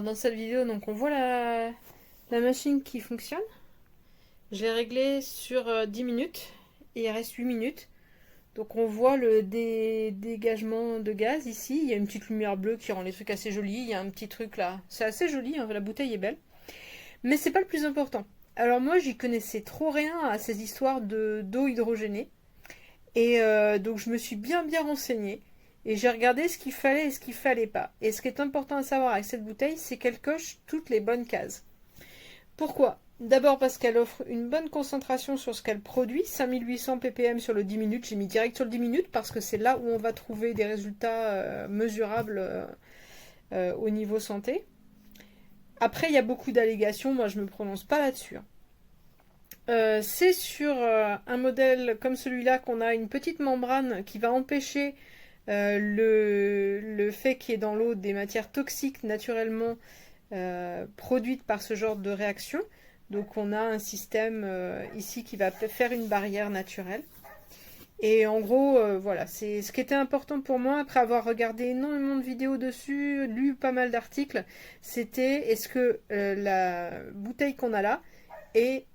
Alors dans cette vidéo, donc on voit la machine qui fonctionne. Je l'ai réglée sur 10 minutes et il reste 8 minutes. Donc on voit le dégagement de gaz ici. Il y a une petite lumière bleue qui rend les trucs assez jolis. Il y a un petit truc là. C'est assez joli, hein, la bouteille est belle. Mais c'est pas le plus important. Alors moi j'y connaissais trop rien à ces histoires de d'eau hydrogénée. Et donc je me suis bien renseignée. Et j'ai regardé ce qu'il fallait et ce qu'il fallait pas. Et ce qui est important à savoir avec cette bouteille, c'est qu'elle coche toutes les bonnes cases. Pourquoi? D'abord parce qu'elle offre une bonne concentration sur ce qu'elle produit, 5800 ppm sur le 10 minutes. J'ai mis direct sur le 10 minutes parce que c'est là où on va trouver des résultats mesurables au niveau santé. Après, il y a beaucoup d'allégations, moi je ne me prononce pas là-dessus. C'est sur un modèle comme celui-là qu'on a une petite membrane qui va empêcher le fait qu'il y ait dans l'eau des matières toxiques naturellement produites par ce genre de réaction. Donc on a un système ici qui va faire une barrière naturelle. Et en gros, voilà, c'est ce qui était important pour moi après avoir regardé énormément de vidéos dessus, lu pas mal d'articles. C'était est-ce que la bouteille qu'on a là est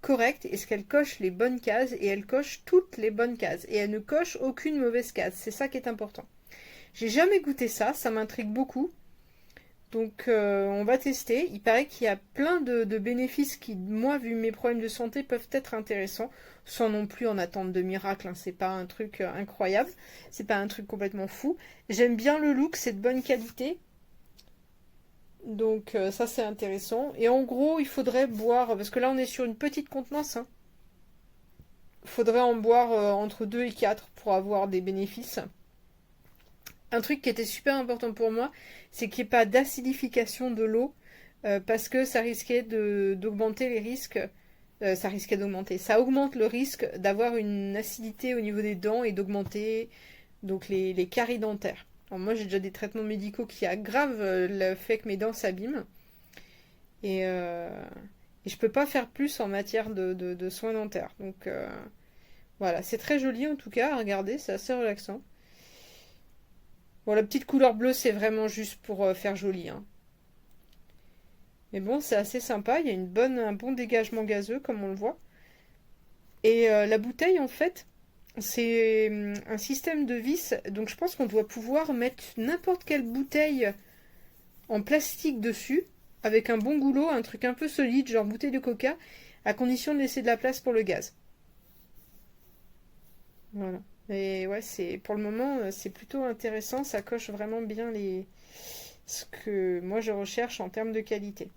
correcte, est-ce qu'elle coche les bonnes cases, et elle coche toutes les bonnes cases et elle ne coche aucune mauvaise case. C'est ça qui est important. J'ai jamais goûté ça, ça m'intrigue beaucoup. Donc on va tester. Il paraît qu'il y a plein de bénéfices qui, moi, vu mes problèmes de santé, peuvent être intéressants, sans non plus en attendre de miracle. Hein. C'est pas un truc incroyable, c'est pas un truc complètement fou. J'aime bien le look, c'est de bonne qualité. Donc ça c'est intéressant. Et en gros, il faudrait boire, parce que là on est sur une petite contenance, hein. Il faudrait en boire entre 2 et 4 pour avoir des bénéfices. Un truc qui était super important pour moi, c'est qu'il n'y ait pas d'acidification de l'eau, parce que ça risquait d'augmenter les risques. Ça risquait d'augmenter. Ça augmente le risque d'avoir une acidité au niveau des dents et d'augmenter donc les caries dentaires. Alors moi j'ai déjà des traitements médicaux qui aggravent le fait que mes dents s'abîment. Et, euh, et je peux pas faire plus en matière de soins dentaires. Donc voilà, c'est très joli en tout cas à regarder, c'est assez relaxant. Bon, la petite couleur bleue, c'est vraiment juste pour faire joli, hein. Mais bon, c'est assez sympa, il y a un bon dégagement gazeux, comme on le voit. Et la bouteille, en fait, c'est un système de vis, donc je pense qu'on doit pouvoir mettre n'importe quelle bouteille en plastique dessus, avec un bon goulot, un truc un peu solide, genre bouteille de coca, à condition de laisser de la place pour le gaz. Voilà. Et ouais, c'est pour le moment, c'est plutôt intéressant, ça coche vraiment bien ce que moi je recherche en termes de qualité.